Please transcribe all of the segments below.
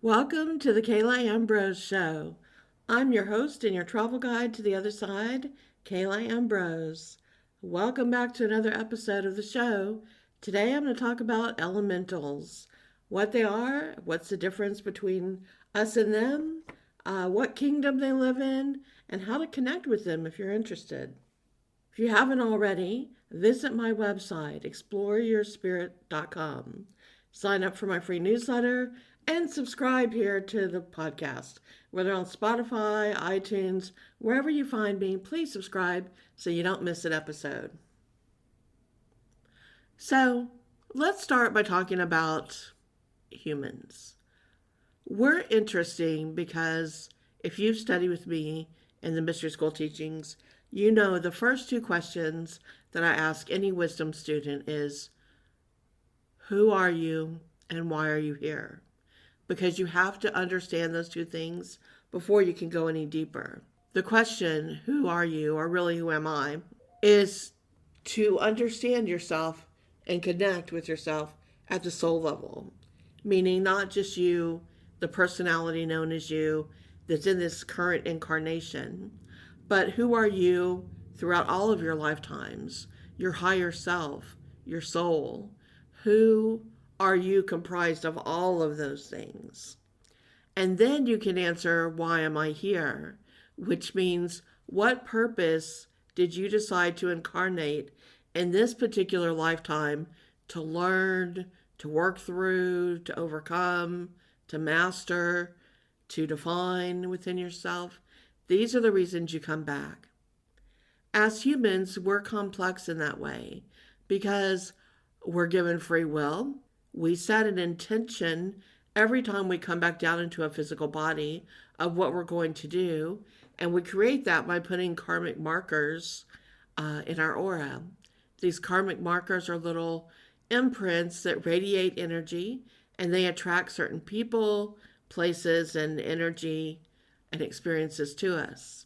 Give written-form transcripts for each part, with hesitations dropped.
Welcome to the Kala Ambrose Show. I'm your host and your travel guide to the other side, Kala Ambrose. Welcome back to another episode of the show. Today I'm going to talk about elementals, what they are, what's the difference between us and them, what kingdom they live in, and how to connect with them if you're interested. If you haven't already, visit my website, exploreyourspirit.com. Sign up for my free newsletter and subscribe here to the podcast. Whether on Spotify, iTunes, wherever you find me, please subscribe so you don't miss an episode. So, let's start by talking about humans. We're interesting because if you've studied with me in the Mystery School teachings, you know the first two questions that I ask any wisdom student is, who are you and why are you here? Because you have to understand those two things before you can go any deeper. The question, who are you, or really who am I, is to understand yourself and connect with yourself at the soul level. Meaning not just you, the personality known as you that's in this current incarnation, but who are you throughout all of your lifetimes, your higher self, your soul? Who are you comprised of all of those things? And then you can answer, why am I here? Which means, what purpose did you decide to incarnate in this particular lifetime to learn, to work through, to overcome, to master, to define within yourself? These are the reasons you come back. As humans, we're complex in that way because we're given free will. We set an intention every time we come back down into a physical body of what we're going to do, and we create that by putting karmic markers in our aura. These karmic markers are little imprints that radiate energy, and they attract certain people, places, and energy and experiences to us.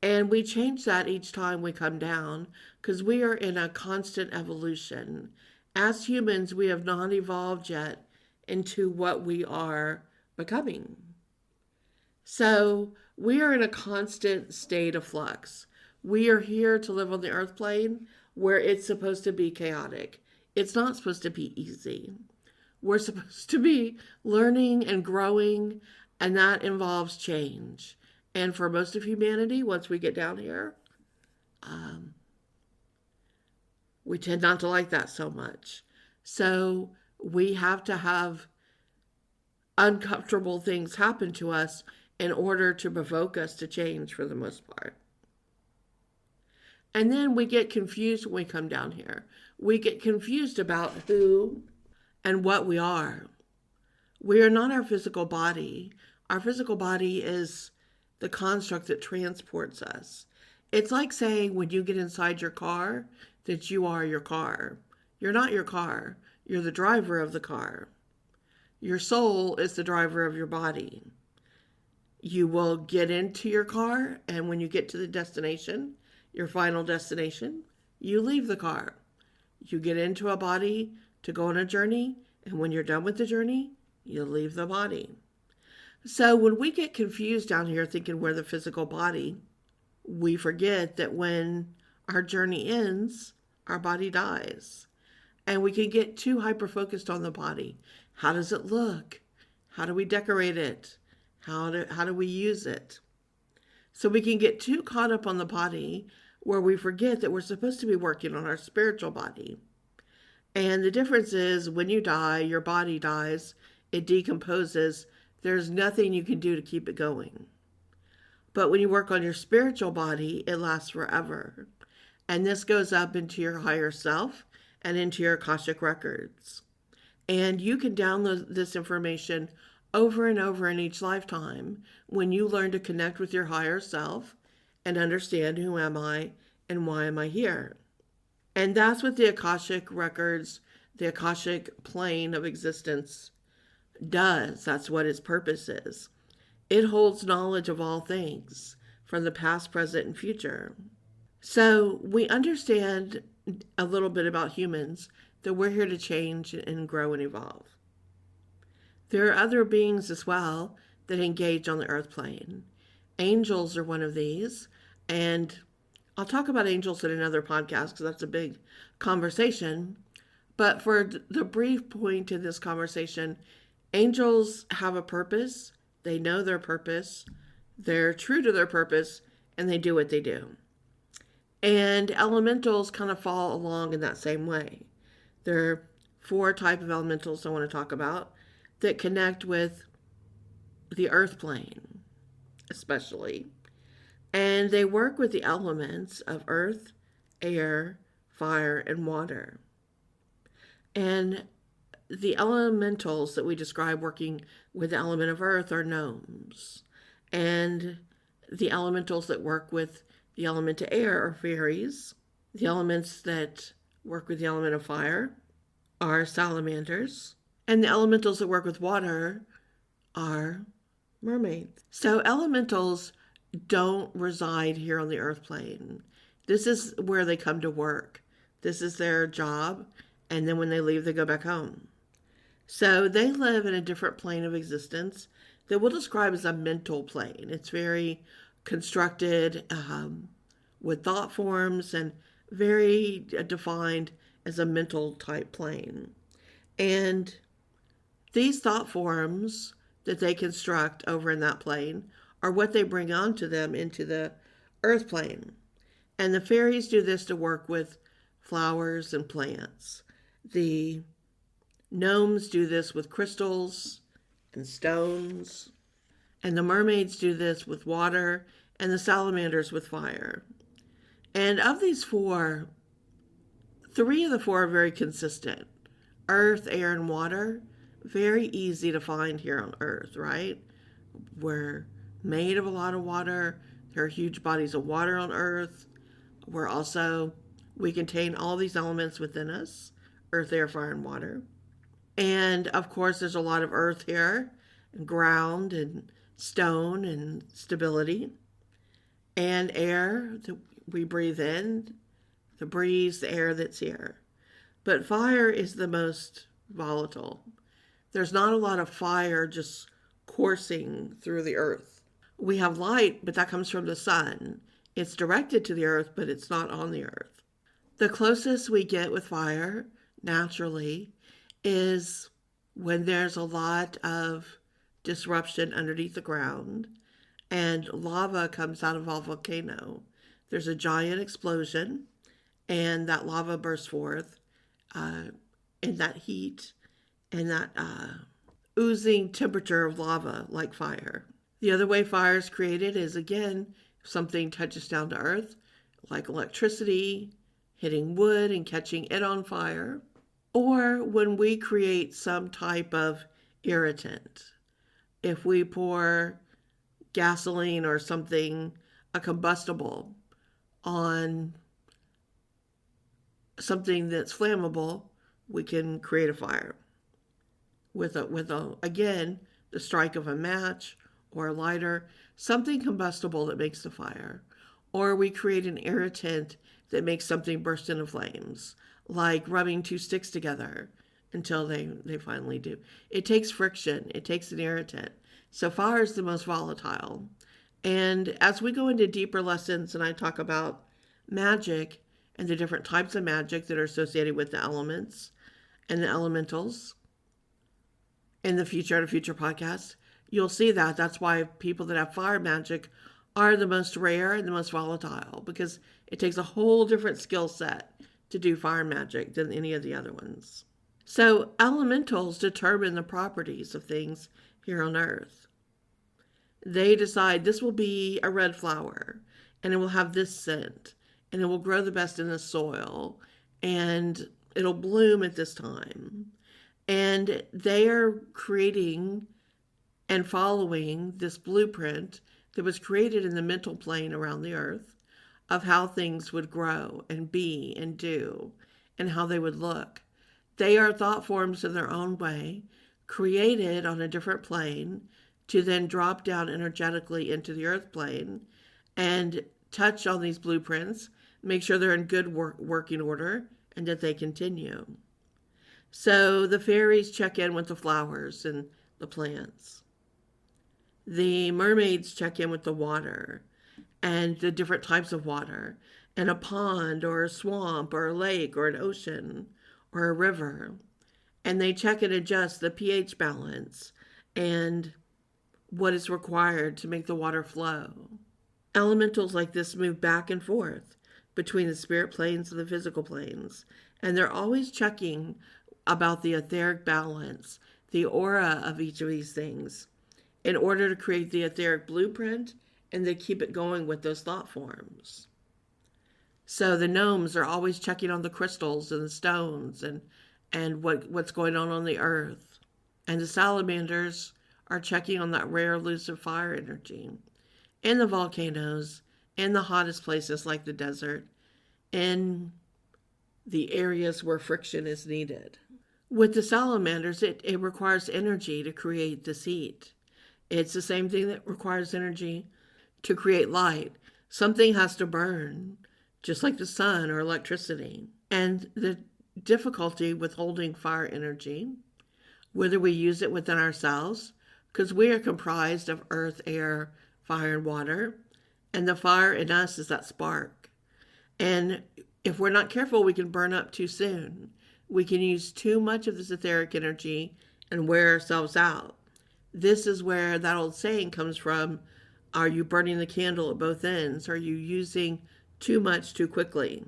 And we change that each time we come down because we are in a constant evolution. As humans, we have not evolved yet into what we are becoming. So we are in a constant state of flux. We are here to live on the earth plane where it's supposed to be chaotic. It's not supposed to be easy. We're supposed to be learning and growing, and that involves change. And for most of humanity, once we get down here, we tend not to like that so much. So we have to have uncomfortable things happen to us in order to provoke us to change for the most part. And then we get confused when we come down here. We get confused about who and what we are. We are not our physical body. Our physical body is the construct that transports us. It's like saying when you get inside your car that you are your car. You're not your car. You're the driver of the car. Your soul is the driver of your body. You will get into your car, and when you get to the destination, your final destination, you leave the car. You get into a body to go on a journey, and when you're done with the journey, you leave the body. So when we get confused down here thinking we're the physical body, we forget that when our journey ends, our body dies. And we can get too hyper-focused on the body. How does it look? How do we decorate it? How do we use it? So we can get too caught up on the body where we forget that we're supposed to be working on our spiritual body. And the difference is when you die, your body dies, it decomposes. There's nothing you can do to keep it going. But when you work on your spiritual body, it lasts forever. And this goes up into your higher self and into your Akashic records. And you can download this information over and over in each lifetime when you learn to connect with your higher self and understand who am I and why am I here. And that's what the Akashic records, the Akashic plane of existence does. That's what its purpose is. It holds knowledge of all things from the past, present, and future. So we understand a little bit about humans, that we're here to change and grow and evolve. There are other beings as well that engage on the earth plane. Angels are one of these, and I'll talk about angels in another podcast because that's a big conversation. But for the brief point in this conversation, angels have a purpose. They know their purpose. They're true to their purpose, and they do what they do. And elementals kind of fall along in that same way. There are four type of elementals I want to talk about that connect with the earth plane, especially. And they work with the elements of earth, air, fire, and water. And the elementals that we describe working with the element of earth are gnomes. And the elementals that work with the element of air are fairies. The elements that work with the element of fire are salamanders. And the elementals that work with water are mermaids. So elementals don't reside here on the earth plane. This is where they come to work. This is their job. And then when they leave, they go back home. So they live in a different plane of existence that we'll describe as a mental plane. It's very constructed with thought forms and very defined as a mental type plane. And these thought forms that they construct over in that plane are what they bring onto them into the earth plane. And the fairies do this to work with flowers and plants. The gnomes do this with crystals and stones. And the mermaids do this with water, and the salamanders with fire. And of these four, three of the four are very consistent. Earth, air, and water, very easy to find here on Earth, right? We're made of a lot of water. There are huge bodies of water on Earth. We contain all these elements within us, earth, air, fire, and water. And of course, there's a lot of earth here, and ground, and stone, and stability. And air that we breathe in, the breeze, the air that's here. But fire is the most volatile. There's not a lot of fire just coursing through the earth. We have light, but that comes from the sun. It's directed to the earth, but it's not on the earth. The closest we get with fire, naturally, is when there's a lot of disruption underneath the ground and lava comes out of a volcano. There's a giant explosion, and that lava bursts forth in that heat and that oozing temperature of lava like fire. The other way fire is created is, again, if something touches down to earth, like electricity, hitting wood and catching it on fire, or when we create some type of irritant. If we pour gasoline or something, a combustible, on something that's flammable, we can create a fire with again, the strike of a match or a lighter, something combustible that makes the fire. Or we create an irritant that makes something burst into flames, like rubbing two sticks together until they finally do. It takes friction. It takes an irritant. So fire is the most volatile. And as we go into deeper lessons and I talk about magic and the different types of magic that are associated with the elements and the elementals in the future, in a future podcast, you'll see that. That's why people that have fire magic are the most rare and the most volatile, because it takes a whole different skill set to do fire magic than any of the other ones. So elementals determine the properties of things here on Earth. They decide this will be a red flower, and it will have this scent, and it will grow the best in the soil, and it'll bloom at this time. And they are creating and following this blueprint that was created in the mental plane around the earth of how things would grow and be and do and how they would look. They are thought forms in their own way, created on a different plane to then drop down energetically into the earth plane and touch on these blueprints, make sure they're in good working order, and that they continue. So the fairies check in with the flowers and the plants. The mermaids check in with the water and the different types of water, and a pond or a swamp or a lake or an ocean or a river. And they check and adjust the pH balance and what is required to make the water flow. Elementals like this move back and forth between the spirit planes and the physical planes, and they're always checking about the etheric balance, the aura of each of these things, in order to create the etheric blueprint and to keep it going with those thought forms. So the gnomes are always checking on the crystals and the stones and what's going on the earth. And the salamanders are checking on that rare elusive fire energy. And the volcanoes, and the hottest places like the desert, and the areas where friction is needed. With the salamanders, it requires energy to create this heat. It's the same thing that requires energy to create light. Something has to burn, just like the sun or electricity. And the difficulty with holding fire energy, whether we use it within ourselves, because we are comprised of earth, air, fire, and water, and the fire in us is that spark. And if we're not careful, we can burn up too soon. We can use too much of this etheric energy and wear ourselves out. This is where that old saying comes from: are you burning the candle at both ends? Are you using too much too quickly?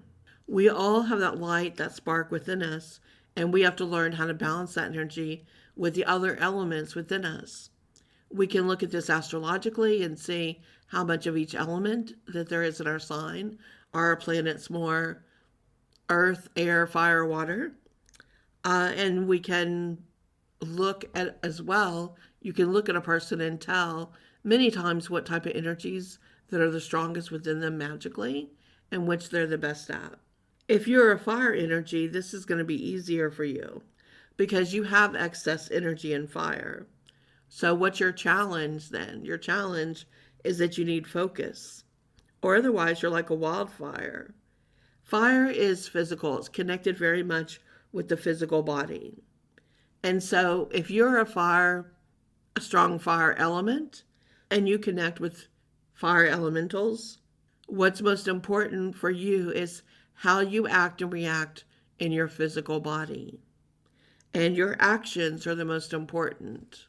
We all have that light, that spark within us, and we have to learn how to balance that energy with the other elements within us. We can look at this astrologically and see how much of each element that there is in our sign. Are our planets more earth, air, fire, water? And we can look at as well, you can look at a person and tell many times what type of energies that are the strongest within them magically and which they're the best at. If you're a fire energy, this is going to be easier for you because you have excess energy in fire. So what's your challenge then? Your challenge is that you need focus, or otherwise you're like a wildfire. Fire is physical. It's connected very much with the physical body. And so if you're a strong fire element, and you connect with fire elementals, what's most important for you is how you act and react in your physical body. And your actions are the most important.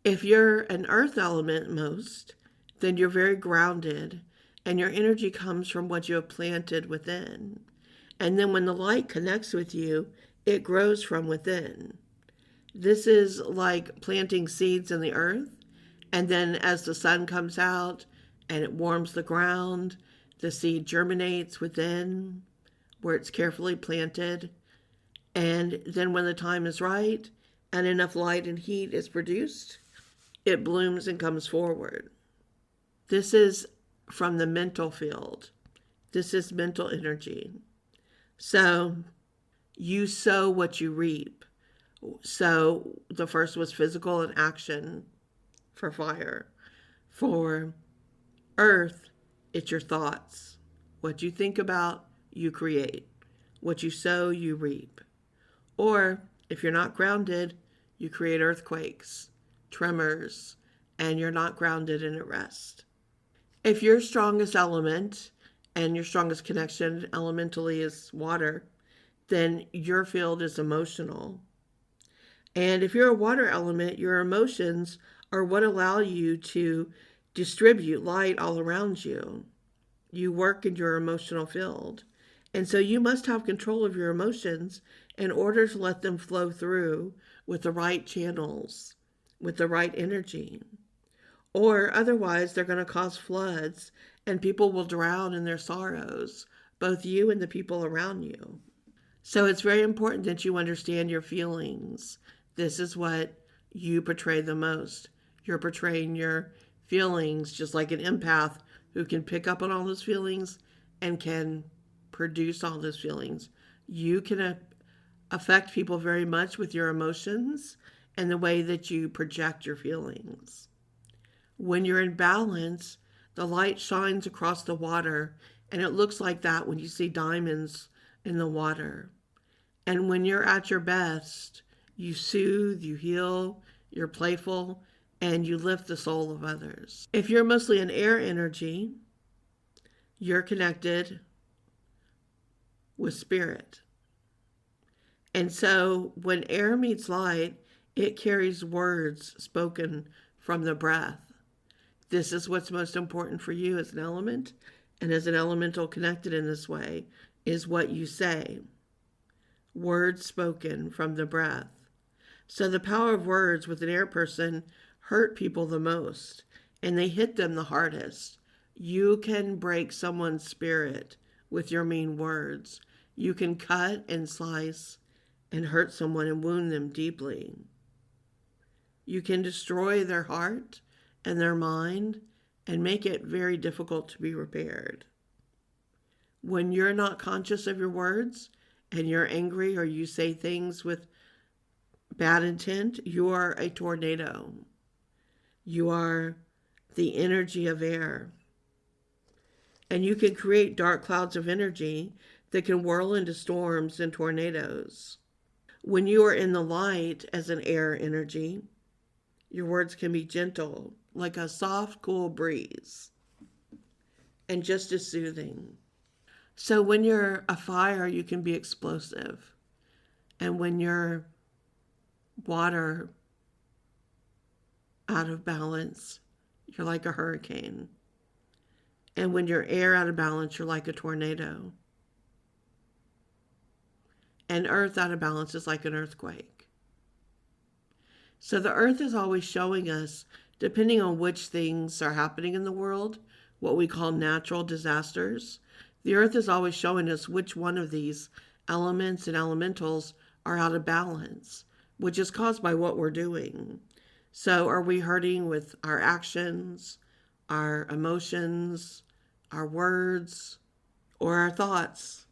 If you're an earth element most, then you're very grounded and your energy comes from what you have planted within. And then when the light connects with you, it grows from within. This is like planting seeds in the earth, and then as the sun comes out and it warms the ground, the seed germinates within where it's carefully planted. And then when the time is right and enough light and heat is produced, it blooms and comes forward. This is from the mental field. This is mental energy. So you sow what you reap. So the first was physical and action for fire. For earth, it's your thoughts. What you think about, you create. What you sow, you reap. Or if you're not grounded, you create earthquakes, tremors, and you're not grounded and at rest. If your strongest element and your strongest connection elementally is water, then your field is emotional. And if you're a water element, your emotions are what allow you to distribute light all around you. You work in your emotional field. And so you must have control of your emotions in order to let them flow through with the right channels, with the right energy. Or otherwise, they're going to cause floods and people will drown in their sorrows, both you and the people around you. So it's very important that you understand your feelings. This is what you portray the most. You're portraying your feelings just like an empath who can pick up on all those feelings and can produce all those feelings. You can affect people very much with your emotions and the way that you project your feelings. When you're in balance, the light shines across the water, and it looks like that when you see diamonds in the water. And when you're at your best, you soothe, you heal, you're playful, and you lift the soul of others. If you're mostly an air energy, you're connected with spirit. And so when air meets light, it carries words spoken from the breath. This is what's most important for you as an element, and as an elemental connected in this way, is what you say. Words spoken from the breath. So the power of words with an air person hurt people the most, and they hit them the hardest. You can break someone's spirit with your mean words. You can cut and slice and hurt someone and wound them deeply. You can destroy their heart and their mind and make it very difficult to be repaired. When you're not conscious of your words and you're angry or you say things with bad intent, you are a tornado. You are the energy of air. And you can create dark clouds of energy that can whirl into storms and tornadoes. When you are in the light as an air energy, your words can be gentle, like a soft, cool breeze, and just as soothing. So when you're a fire, you can be explosive. And when you're water out of balance, you're like a hurricane. And when you're air out of balance, you're like a tornado. And earth out of balance is like an earthquake. So the earth is always showing us, depending on which things are happening in the world, what we call natural disasters, the earth is always showing us which one of these elements and elementals are out of balance, which is caused by what we're doing. So are we hurting with our actions, our emotions, our words, or our thoughts?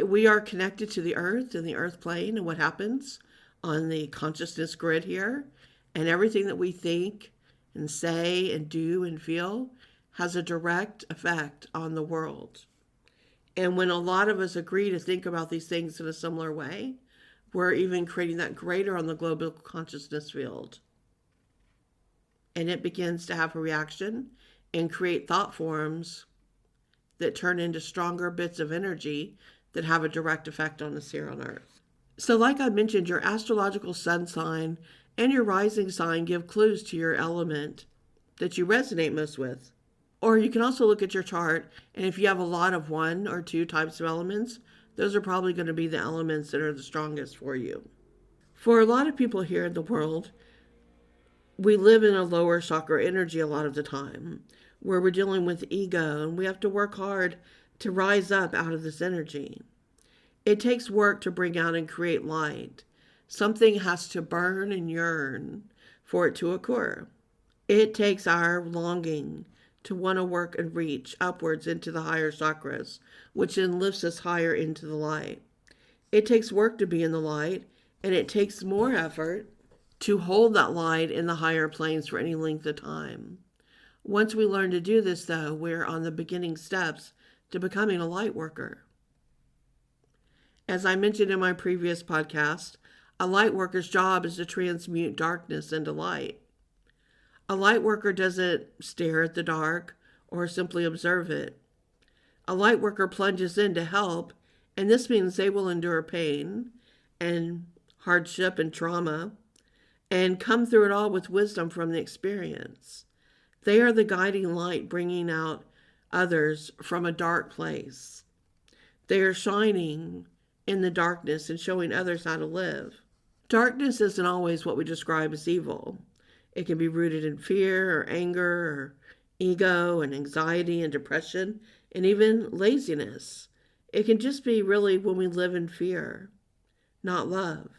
We are connected to the earth and the earth plane and what happens on the consciousness grid here. And everything that we think and say and do and feel has a direct effect on the world. And when a lot of us agree to think about these things in a similar way, we're even creating that greater on the global consciousness field. And it begins to have a reaction and create thought forms that turn into stronger bits of energy that have a direct effect on us here on Earth. So like I mentioned, your astrological sun sign and your rising sign give clues to your element that you resonate most with. Or you can also look at your chart, and if you have a lot of one or two types of elements, those are probably going to be the elements that are the strongest for you. For a lot of people here in the world, we live in a lower chakra energy a lot of the time, where we're dealing with ego, and we have to work hard to rise up out of this energy. It takes work to bring out and create light. Something has to burn and yearn for it to occur. It takes our longing to want to work and reach upwards into the higher chakras, which then lifts us higher into the light. It takes work to be in the light, and it takes more effort to hold that light in the higher planes for any length of time. Once we learn to do this, though, we're on the beginning steps to becoming a light worker. As I mentioned in my previous podcast, a light worker's job is to transmute darkness into light. A light worker doesn't stare at the dark or simply observe it. A light worker plunges in to help, and this means they will endure pain and hardship and trauma and come through it all with wisdom from the experience. They are the guiding light bringing out others from a dark place. They are shining in the darkness and showing others how to live. Darkness isn't always what we describe as evil. It can be rooted in fear or anger or ego and anxiety and depression and even laziness. It can just be really when we live in fear, not love.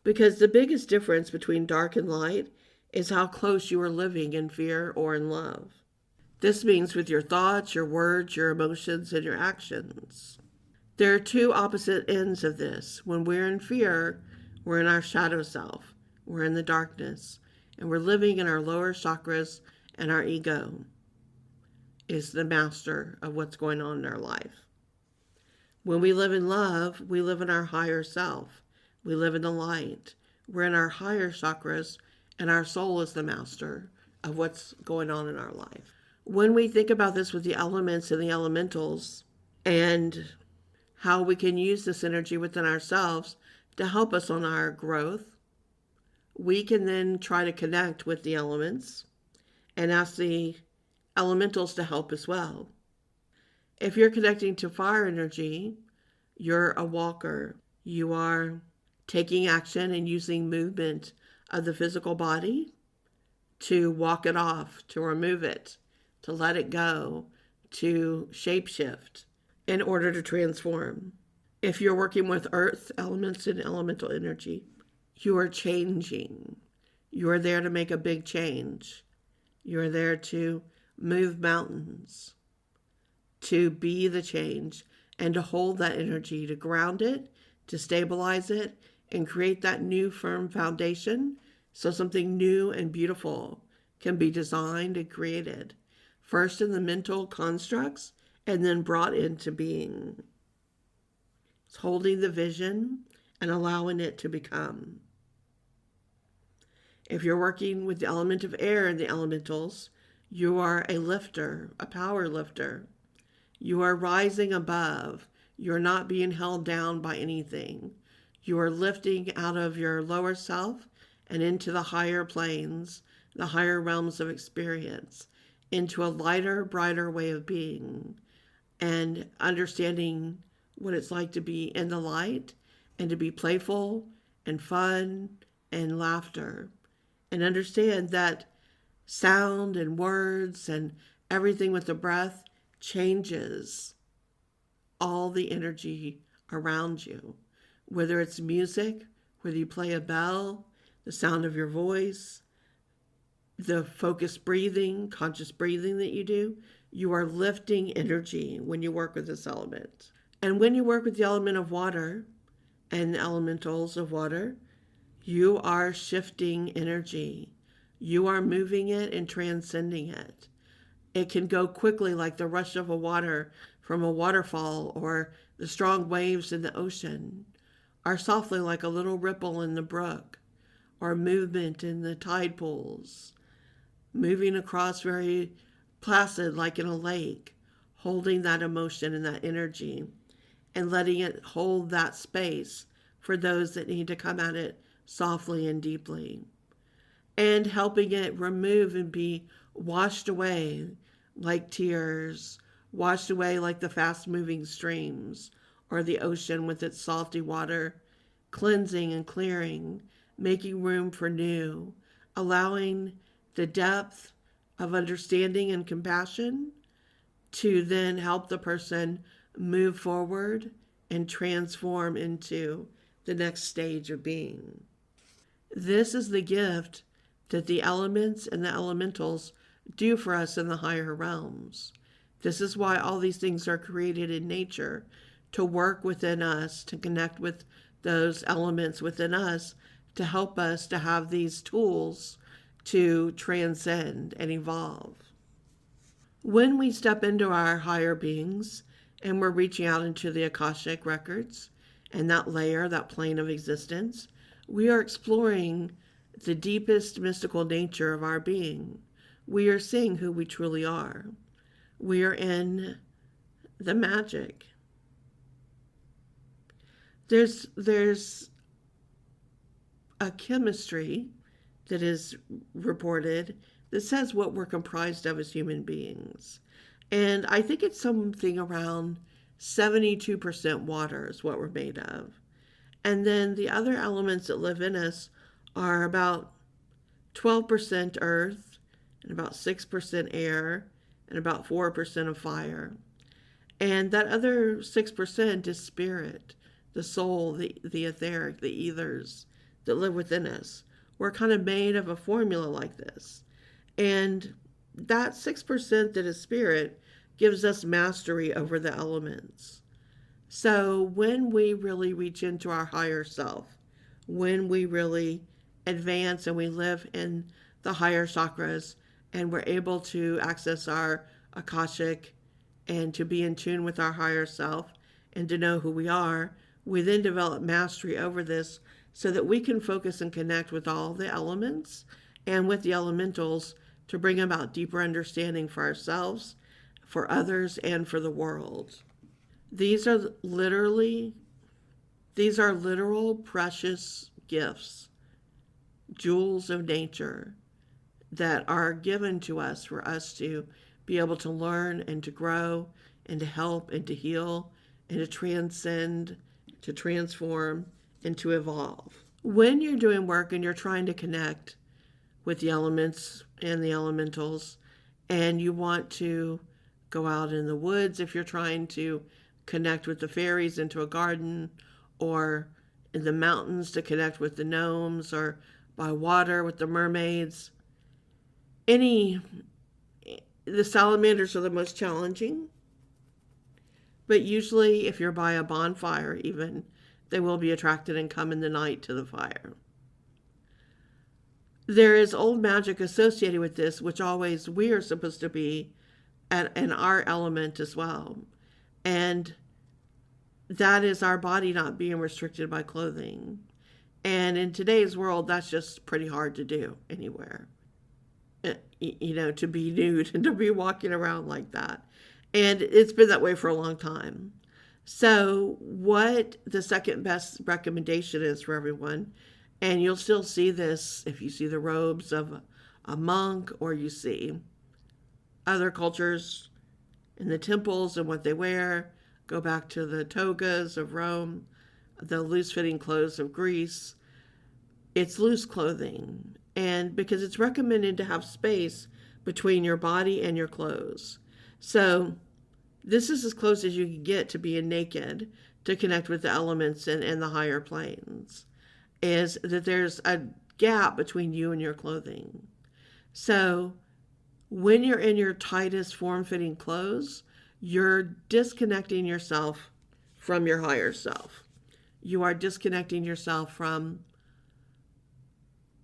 Because the biggest difference between dark and light is how close you are living in fear or in love. This means with your thoughts, your words, your emotions, and your actions. There are two opposite ends of this. When we're in fear, we're in our shadow self. We're in the darkness. And we're living in our lower chakras, and our ego is the master of what's going on in our life. When we live in love, we live in our higher self. We live in the light. We're in our higher chakras, and our soul is the master of what's going on in our life. When we think about this with the elements and the elementals and how we can use this energy within ourselves to help us on our growth, we can then try to connect with the elements and ask the elementals to help as well. If you're connecting to fire energy, you're a walker. You are taking action and using movement of the physical body to walk it off, to remove it, to let it go, to shapeshift in order to transform. If you're working with earth elements and elemental energy, you are changing. You are there to make a big change. You are there to move mountains, to be the change, and to hold that energy, to ground it, to stabilize it, and create that new firm foundation so something new and beautiful can be designed and created, first in the mental constructs and then brought into being. It's holding the vision and allowing it to become. If you're working with the element of air and the elementals, you are a lifter, a power lifter. You are rising above. You're not being held down by anything. You are lifting out of your lower self and into the higher planes, the higher realms of experience, into a lighter, brighter way of being, and understanding what it's like to be in the light and to be playful and fun and laughter. And understand that sound and words and everything with the breath changes all the energy around you. Whether it's music, whether you play a bell, the sound of your voice, the focused breathing, conscious breathing that you do, you are lifting energy when you work with this element. And when you work with the element of water and the elementals of water, you are shifting energy. You are moving it and transcending it. It can go quickly like the rush of a water from a waterfall, or the strong waves in the ocean, or softly like a little ripple in the brook, or movement in the tide pools, moving across very placid like in a lake, holding that emotion and that energy and letting it hold that space for those that need to come at it softly and deeply, and helping it remove and be washed away like tears, washed away like the fast-moving streams or the ocean with its salty water, cleansing and clearing, making room for new, allowing the depth of understanding and compassion to then help the person move forward and transform into the next stage of being. This is the gift that the elements and the elementals do for us in the higher realms. This is why all these things are created in nature, to work within us, to connect with those elements within us, to help us to have these tools to transcend and evolve. When we step into our higher beings and we're reaching out into the Akashic records and that layer, that plane of existence, we are exploring the deepest mystical nature of our being. We are seeing who we truly are. We are in the magic. There's a chemistry that is reported that says what we're comprised of as human beings. And I think it's something around 72% water is what we're made of. And then the other elements that live in us are about 12% earth, and about 6% air, and about 4% of fire. And that other 6% is spirit, the soul, the etheric, the ethers that live within us. We're kind of made of a formula like this. And that 6% that is spirit gives us mastery over the elements. So when we really reach into our higher self, when we really advance and we live in the higher chakras and we're able to access our Akashic and to be in tune with our higher self and to know who we are, we then develop mastery over this so that we can focus and connect with all the elements and with the elementals to bring about deeper understanding for ourselves, for others, and for the world. These are literally these are literal precious gifts, jewels of nature that are given to us for us to be able to learn and to grow and to help and to heal and to transcend, to transform, and to evolve. When you're doing work and you're trying to connect with the elements and the elementals, and you want to go out in the woods if you're trying to connect with the fairies into a garden, or in the mountains to connect with the gnomes, or by water with the mermaids. The salamanders are the most challenging, but usually if you're by a bonfire even, they will be attracted and come in the night to the fire. There is old magic associated with this, which always we are supposed to be in our element as well. And that is our body not being restricted by clothing. And in today's world, that's just pretty hard to do anywhere. To be nude and to be walking around like that. And it's been that way for a long time. So what the second best recommendation is for everyone, and you'll still see this if you see the robes of a monk, or you see other cultures in the temples and what they wear, go back to the togas of Rome, the loose-fitting clothes of Greece. It's loose clothing, and because it's recommended to have space between your body and your clothes. So this is as close as you can get to being naked to connect with the elements and the higher planes, is that there's a gap between you and your clothing. So when you're in your tightest form-fitting clothes, you're disconnecting yourself from your higher self. You are disconnecting yourself from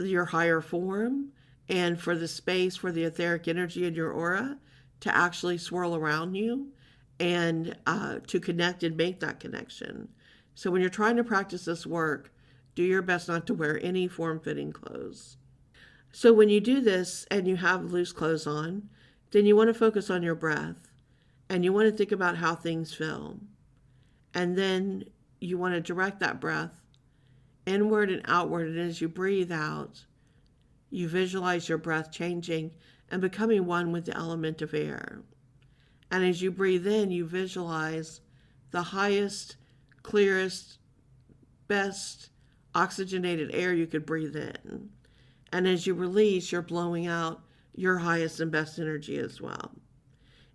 your higher form, and for the space for the etheric energy in your aura to actually swirl around you and to connect and make that connection. So when you're trying to practice this work, do your best not to wear any form-fitting clothes. So when you do this and you have loose clothes on, then you want to focus on your breath, and you want to think about how things feel. And then you want to direct that breath inward and outward, and as you breathe out, you visualize your breath changing and becoming one with the element of air. And as you breathe in, you visualize the highest, clearest, best oxygenated air you could breathe in. And as you release, you're blowing out your highest and best energy as well.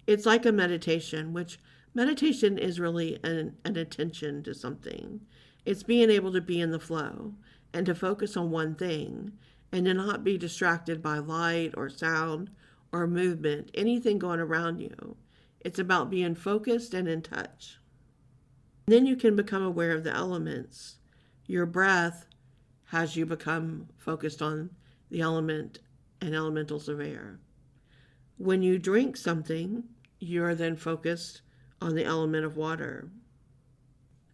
It's like a meditation, which meditation is really an attention to something. It's being able to be in the flow and to focus on one thing and to not be distracted by light or sound or movement, anything going around you. It's about being focused and in touch. And then you can become aware of the elements. Your breath has you become focused on the element and elementals of air. When you drink something, you're then focused on the element of water.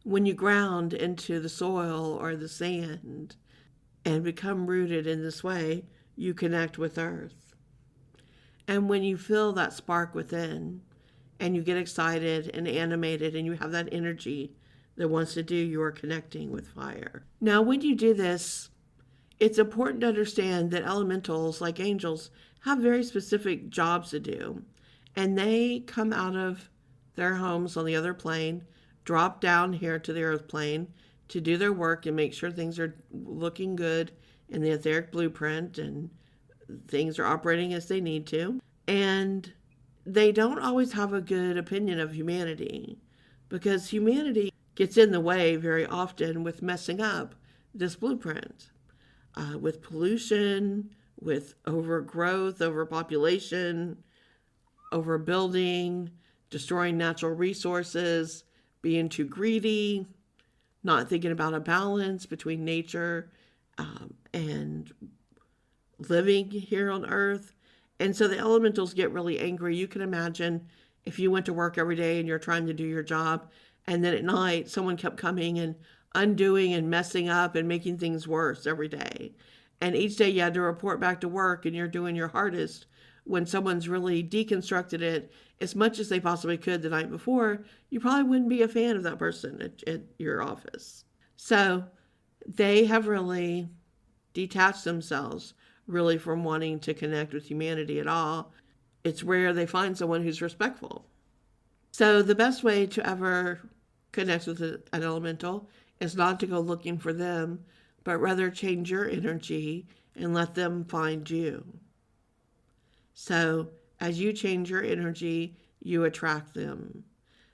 When you ground into the soil or the sand and become rooted in this way, you connect with earth. And when you feel that spark within and you get excited and animated and you have that energy that wants to do, you are connecting with fire. Now, when you do this, it's important to understand that elementals, like angels, have very specific jobs to do. And they come out of their homes on the other plane, drop down here to the earth plane to do their work and make sure things are looking good in the etheric blueprint and things are operating as they need to. And they don't always have a good opinion of humanity, because humanity gets in the way very often with messing up this blueprint, with pollution, with overgrowth, overpopulation, overbuilding, destroying natural resources, being too greedy, not thinking about a balance between nature and living here on earth. And so the elementals get really angry. You can imagine if you went to work every day and you're trying to do your job, and then at night someone kept coming and undoing and messing up and making things worse every day. and each day you had to report back to work and you're doing your hardest, when someone's really deconstructed it as much as they possibly could the night before, you probably wouldn't be a fan of that person at your office. So they have really detached themselves really from wanting to connect with humanity at all. It's rare they find someone who's respectful. So the best way to ever connect with an elemental is not to go looking for them, but rather change your energy and let them find you. So as you change your energy, you attract them,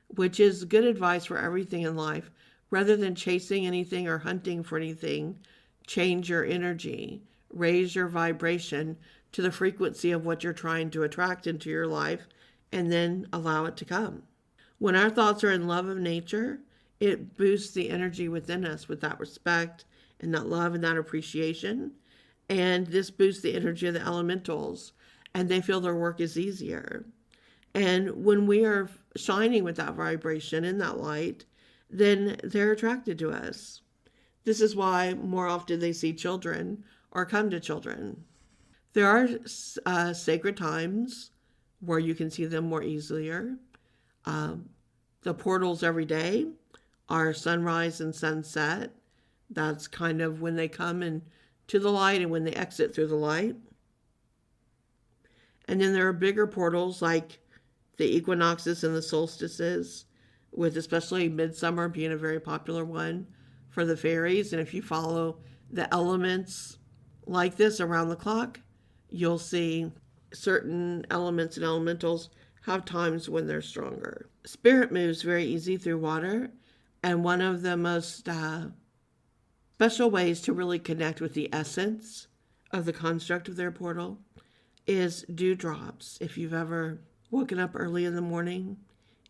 which is good advice for everything in life. Rather than chasing anything or hunting for anything, change your energy, raise your vibration to the frequency of what you're trying to attract into your life, and then allow it to come. When our thoughts are in love of nature, it boosts the energy within us with that respect and that love and that appreciation. And this boosts the energy of the elementals, and they feel their work is easier. And when we are shining with that vibration and that light, then they're attracted to us. This is why more often they see children or come to children. There are sacred times where you can see them more easier. The portals every day are sunrise and sunset. That's kind of when they come into the light and when they exit through the light. And then there are bigger portals like the equinoxes and the solstices, with especially midsummer being a very popular one for the fairies. And if you follow the elements like this around the clock, you'll see certain elements and elementals have times when they're stronger. Spirit moves very easy through water, and one of the most special ways to really connect with the essence of the construct of their portal is dewdrops. If you've ever woken up early in the morning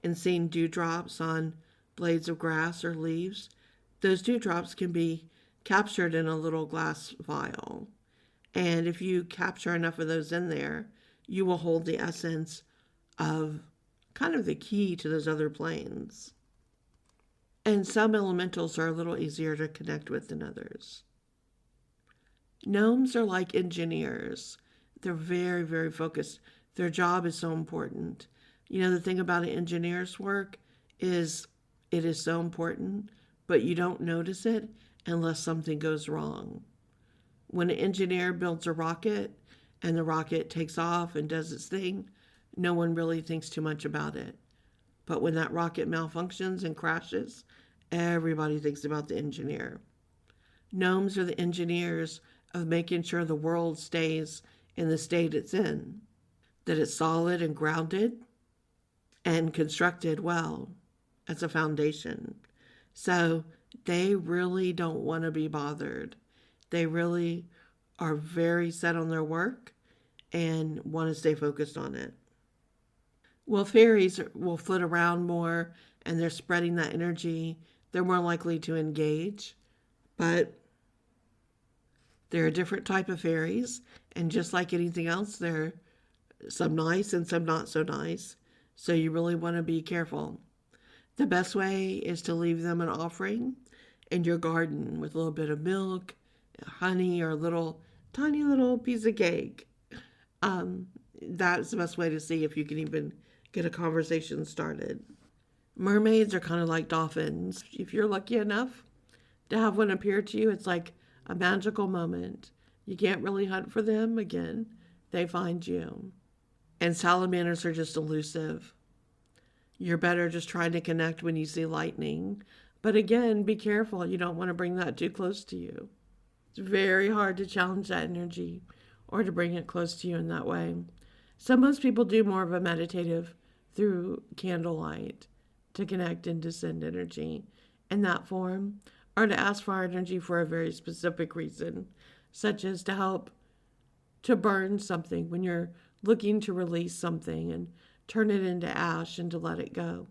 and seen dewdrops on blades of grass or leaves, those dewdrops can be captured in a little glass vial. And if you capture enough of those in there, you will hold the essence of kind of the key to those other planes. And some elementals are a little easier to connect with than others. Gnomes are like engineers. They're very, very focused. Their job is so important. You know, the thing about an engineer's work is it is so important, but you don't notice it unless something goes wrong. When an engineer builds a rocket and the rocket takes off and does its thing, no one really thinks too much about it. But when that rocket malfunctions and crashes, everybody thinks about the engineer. Gnomes are the engineers of making sure the world stays in the state it's in, that it's solid and grounded and constructed well as a foundation. So they really don't want to be bothered. They really are very set on their work and want to stay focused on it. Well, fairies will flit around more and they're spreading that energy. They're more likely to engage, but they're a different type of fairies. And just like anything else, there are some nice and some not so nice. So you really want to be careful. The best way is to leave them an offering in your garden with a little bit of milk, honey, or a tiny little piece of cake. That's the best way to see if you can even get a conversation started. Mermaids are kind of like dolphins. If you're lucky enough to have one appear to you, it's like a magical moment. You can't really hunt for them again. They find you. And salamanders are just elusive. You're better just trying to connect when you see lightning. But again, be careful. You don't want to bring that too close to you. It's very hard to challenge that energy or to bring it close to you in that way. So most people do more of a meditative through candlelight to connect and to send energy in that form, or to ask for our energy for a very specific reason, such as to help to burn something when you're looking to release something and turn it into ash and to let it go.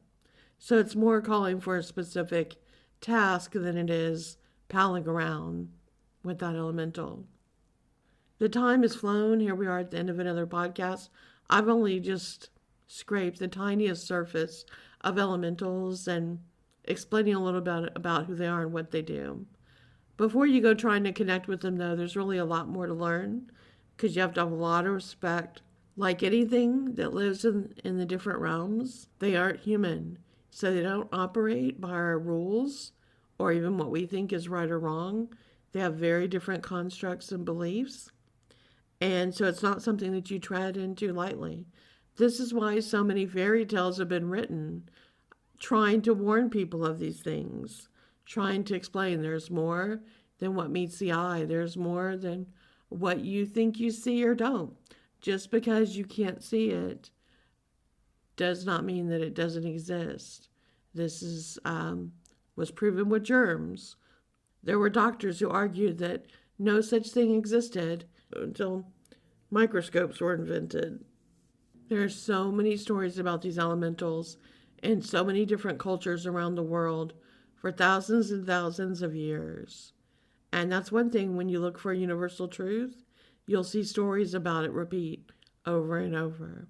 So it's more calling for a specific task than it is palling around with that elemental. The time has flown. Here we are at the end of another podcast. I've only just scraped the tiniest surface of elementals and explaining a little bit about who they are and what they do. Before you go trying to connect with them, though, there's really a lot more to learn because you have to have a lot of respect. Like anything that lives in the different realms, they aren't human. So they don't operate by our rules or even what we think is right or wrong. They have very different constructs and beliefs. And so it's not something that you tread into lightly. This is why so many fairy tales have been written, trying to warn people of these things, trying to explain there's more than what meets the eye, there's more than what you think you see or don't. Just because you can't see it does not mean that it doesn't exist. This was proven with germs. There were doctors who argued that no such thing existed until microscopes were invented. There are so many stories about these elementals in so many different cultures around the world for thousands and thousands of years. And that's one thing, when you look for universal truth, you'll see stories about it repeat over and over.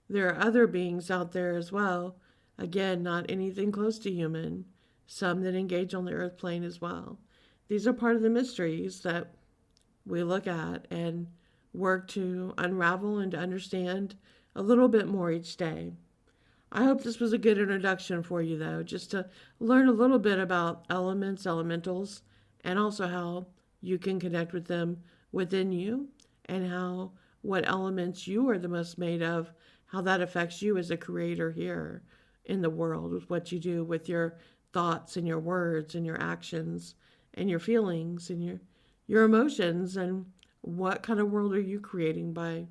There are other beings out there as well, again, not anything close to human, some that engage on the earth plane as well. These are part of the mysteries that we look at and work to unravel and to understand a little bit more each day. I hope this was a good introduction for you, though, just to learn a little bit about elements, elementals, and also how you can connect with them within you and how what elements you are the most made of, how that affects you as a creator here in the world with what you do with your thoughts and your words and your actions and your feelings and your emotions, and what kind of world are you creating by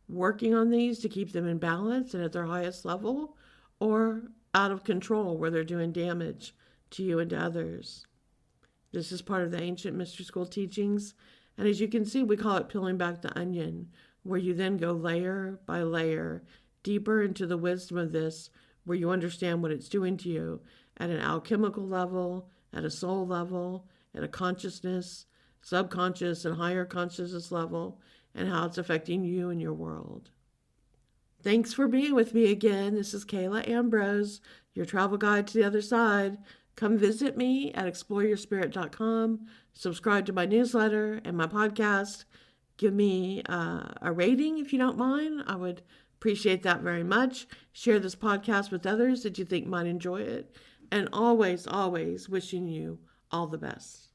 working on these to keep them in balance and at their highest level, or out of control where they're doing damage to you and to others. This is part of the ancient mystery school teachings, and as you can see, we call it peeling back the onion, where you then go layer by layer deeper into the wisdom of this, where you understand what it's doing to you at an alchemical level, at a soul level, at a consciousness, subconscious and higher consciousness level, and how it's affecting you and your world. Thanks for being with me again. This is Kala Ambrose, your travel guide to the other side. Come visit me at exploreyourspirit.com. Subscribe to my newsletter and my podcast. Give me a rating if you don't mind. I would appreciate that very much. Share this podcast with others that you think might enjoy it. And always, always wishing you all the best.